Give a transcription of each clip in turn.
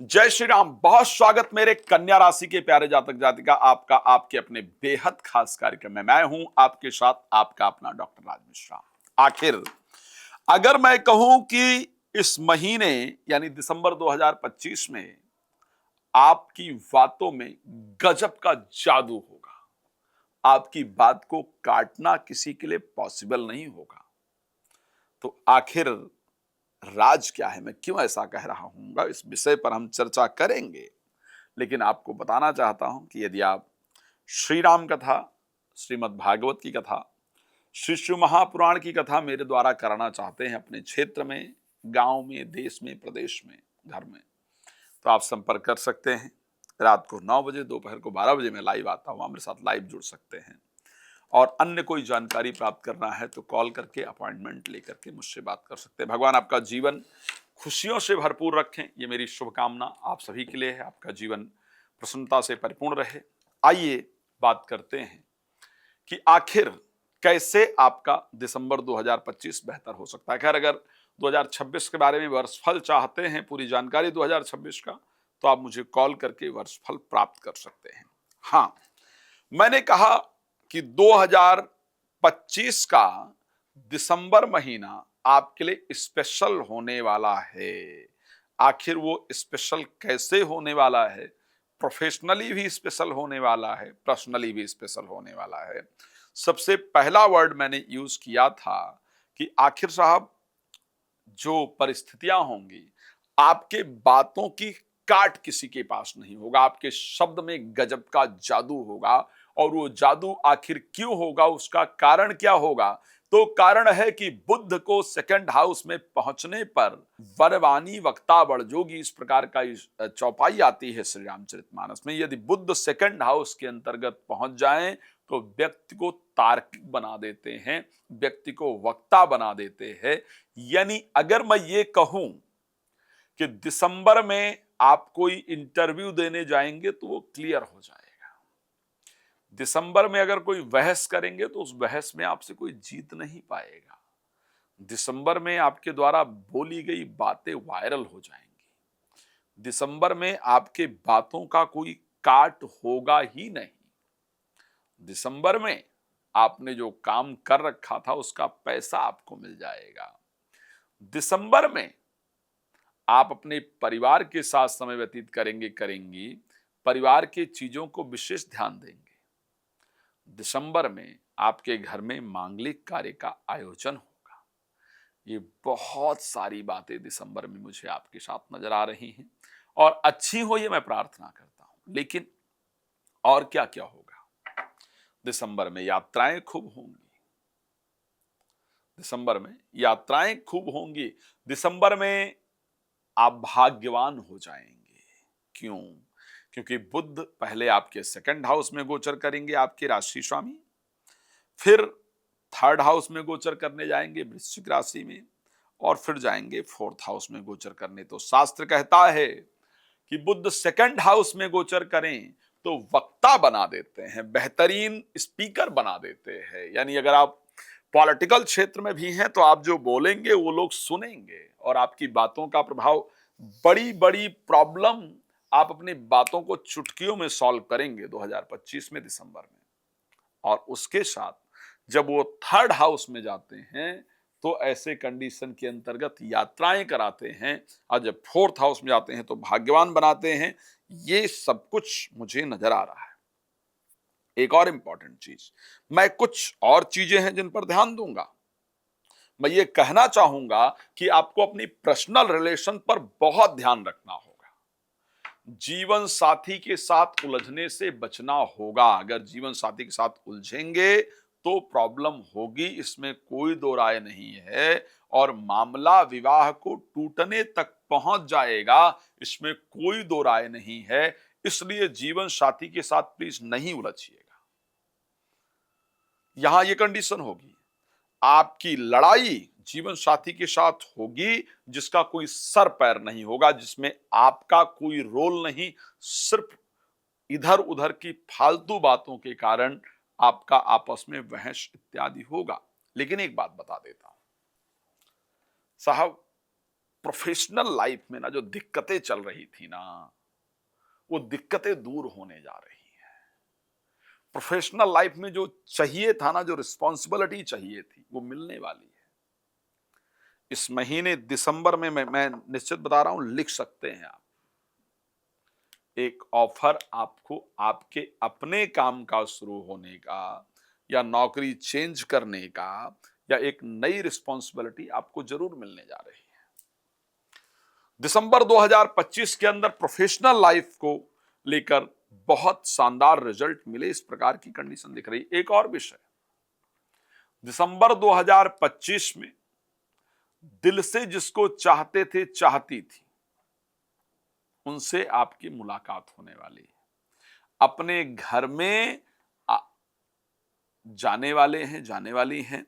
जय श्री राम। बहुत स्वागत मेरे कन्या राशि के प्यारे जातक जातिका आपका आपके अपने बेहद खास कार्यक्रम में। मैं हूं आपके साथ आपका अपना डॉक्टर राज मिश्रा। आखिर अगर मैं कहूं कि इस महीने यानी दिसंबर 2025 में आपकी बातों में गजब का जादू होगा, आपकी बात को काटना किसी के लिए पॉसिबल नहीं होगा। तो आखिर राज क्या है, मैं क्यों ऐसा कह रहा हूंगा, इस विषय पर हम चर्चा करेंगे। लेकिन आपको बताना चाहता हूं कि यदि आप श्री राम कथा, श्रीमद् भागवत की कथा, श्री शिव महापुराण की कथा मेरे द्वारा कराना चाहते हैं अपने क्षेत्र में, गांव में, देश में, प्रदेश में, घर में, तो आप संपर्क कर सकते हैं। रात को 9 बजे, दोपहर को 12 बजे मैं लाइव आता हूं, मेरे साथ लाइव जुड़ सकते हैं। और अन्य कोई जानकारी प्राप्त करना है तो कॉल करके अपॉइंटमेंट लेकर के मुझसे बात कर सकते हैं। भगवान आपका जीवन खुशियों से भरपूर रखें, ये मेरी शुभकामना आप सभी के लिए है। आपका जीवन प्रसन्नता से परिपूर्ण रहे। आइए बात करते हैं कि आखिर कैसे आपका दिसंबर 2025 बेहतर हो सकता है। खैर, अगर 2026 के बारे में वर्षफल चाहते हैं, पूरी जानकारी 2026 का, तो आप मुझे कॉल करके वर्षफल प्राप्त कर सकते हैं। हाँ, मैंने कहा कि 2025 का दिसंबर महीना आपके लिए स्पेशल होने वाला है। आखिर वो स्पेशल कैसे होने वाला है? प्रोफेशनली भी स्पेशल होने वाला है, पर्सनली भी स्पेशल होने वाला है। सबसे पहला वर्ड मैंने यूज किया था कि आखिर साहब, जो परिस्थितियां होंगी, आपके बातों की काट किसी के पास नहीं होगा। आपके शब्द में गजब का जादू होगा। और वो जादू आखिर क्यों होगा, उसका कारण क्या होगा? तो कारण है कि बुद्ध को सेकंड हाउस में पहुंचने पर वरवाणी वक्ता बड़जोगी, इस प्रकार का चौपाई आती है श्री रामचरितमानस में। यदि बुद्ध सेकंड हाउस के अंतर्गत पहुंच जाएं तो व्यक्ति को तार्किक बना देते हैं, व्यक्ति को वक्ता बना देते हैं। यानी अगर मैं ये कहूं कि दिसंबर में आप कोई इंटरव्यू देने जाएंगे तो वो क्लियर हो जाएगा। दिसंबर में अगर कोई बहस करेंगे तो उस बहस में आपसे कोई जीत नहीं पाएगा। दिसंबर में आपके द्वारा बोली गई बातें वायरल हो जाएंगी। दिसंबर में आपके बातों का कोई काट होगा ही नहीं। दिसंबर में आपने जो काम कर रखा था उसका पैसा आपको मिल जाएगा। दिसंबर में आप अपने परिवार के साथ समय व्यतीत करेंगी, परिवार की चीजों को विशेष ध्यान देंगे। दिसंबर में आपके घर में मांगलिक कार्य का आयोजन होगा। ये बहुत सारी बातें दिसंबर में मुझे आपके साथ नजर आ रही हैं और अच्छी हो ये मैं प्रार्थना करता हूं। लेकिन और क्या क्या होगा? दिसंबर में यात्राएं खूब होंगी। दिसंबर में यात्राएं खूब होंगी। दिसंबर में आप भाग्यवान हो जाएंगे। क्यों? क्योंकि बुध पहले आपके सेकंड हाउस में गोचर करेंगे, आपके राशि स्वामी। फिर थर्ड हाउस में गोचर करने जाएंगे, वृश्चिक राशि में। और फिर जाएंगे फोर्थ हाउस में गोचर करने। तो शास्त्र कहता है कि बुध सेकंड हाउस में गोचर करें तो वक्ता बना देते हैं, बेहतरीन स्पीकर बना देते हैं। यानी अगर आप पॉलिटिकल क्षेत्र में भी हैं तो आप जो बोलेंगे वो लोग सुनेंगे और आपकी बातों का प्रभाव, बड़ी बड़ी प्रॉब्लम आप अपनी बातों को चुटकियों में सॉल्व करेंगे 2025 में दिसंबर में। और उसके साथ जब वो थर्ड हाउस में जाते हैं तो ऐसे कंडीशन के अंतर्गत यात्राएं कराते हैं, और जब फोर्थ हाउस में जाते हैं तो भाग्यवान बनाते हैं। ये सब कुछ मुझे नजर आ रहा है। एक और इंपॉर्टेंट चीज, मैं कुछ और चीजें हैं जिन पर ध्यान दूंगा। मैं ये कहना चाहूंगा कि आपको अपनी पर्सनल रिलेशन पर बहुत ध्यान रखना होगा। जीवन साथी के साथ उलझने से बचना होगा। अगर जीवन साथी के साथ उलझेंगे तो प्रॉब्लम होगी, इसमें कोई दो राय नहीं है। और मामला विवाह को टूटने तक पहुंच जाएगा, इसमें कोई दो राय नहीं है। इसलिए जीवन साथी के साथ प्लीज नहीं उलझिएगा। यहां यह कंडीशन होगी, आपकी लड़ाई जीवन साथी के साथ होगी जिसका कोई सर पैर नहीं होगा, जिसमें आपका कोई रोल नहीं। सिर्फ इधर उधर की फालतू बातों के कारण आपका आपस में बहस इत्यादि होगा। लेकिन एक बात बता देता हूं साहब, प्रोफेशनल लाइफ में ना जो दिक्कतें चल रही थी ना, वो दिक्कतें दूर होने जा रही हैं। प्रोफेशनल लाइफ में जो चाहिए था ना, जो रिस्पॉन्सिबिलिटी चाहिए थी, वो मिलने वाली है। इस महीने दिसंबर में मैं निश्चित बता रहा हूं, लिख सकते हैं आप। एक ऑफर आपको आपके अपने काम का शुरू होने का, या नौकरी चेंज करने का, या एक नई रिस्पॉन्सिबिलिटी आपको जरूर मिलने जा रही है। दिसंबर 2025 के अंदर प्रोफेशनल लाइफ को लेकर बहुत शानदार रिजल्ट मिले, इस प्रकार की कंडीशन दिख रही। एक और विषय, दिसंबर 2025 में दिल से जिसको चाहते थे, चाहती थी, उनसे आपकी मुलाकात होने वाली है। अपने घर में जाने वाले हैं, जाने वाली हैं।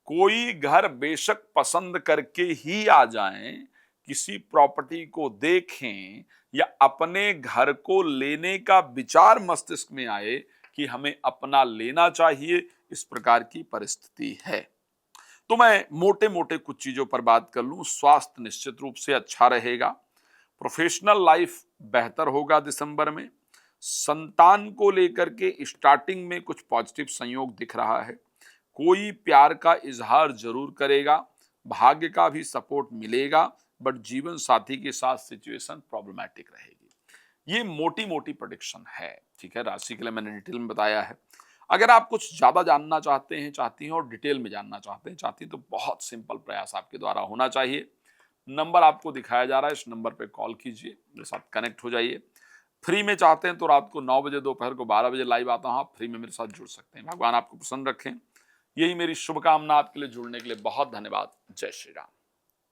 कोई घर बेशक पसंद करके ही आ जाएं, किसी प्रॉपर्टी को देखें या अपने घर को लेने का विचार मस्तिष्क में आए कि हमें अपना लेना चाहिए, इस प्रकार की परिस्थिति है। तो मैं मोटे मोटे कुछ चीजों पर बात कर लूं। स्वास्थ्य निश्चित रूप से अच्छा रहेगा। प्रोफेशनल लाइफ बेहतर होगा दिसंबर में। संतान को लेकर के स्टार्टिंग में कुछ पॉजिटिव संयोग दिख रहा है। कोई प्यार का इजहार जरूर करेगा, भाग्य का भी सपोर्ट मिलेगा, बट जीवन साथी के साथ सिचुएशन प्रॉब्लमैटिक रहेगी। ये मोटी मोटी प्रेडिक्शन है, ठीक है। राशि के लिए मैंने डिटेल में बताया है। अगर आप कुछ ज्यादा जानना चाहते हैं, चाहती हैं, और डिटेल में जानना चाहते हैं, चाहती हैं, तो बहुत सिंपल प्रयास आपके द्वारा होना चाहिए। नंबर आपको दिखाया जा रहा है, इस नंबर पे कॉल कीजिए, मेरे साथ कनेक्ट हो जाइए। फ्री में चाहते हैं तो रात को 9 बजे, दोपहर को 12 बजे लाइव आता हूं, आप फ्री में मेरे साथ जुड़ सकते हैं। भगवान आपको प्रसन्न रखें, यही मेरी शुभकामना। आपके लिए जुड़ने के लिए बहुत धन्यवाद। जय श्री राम।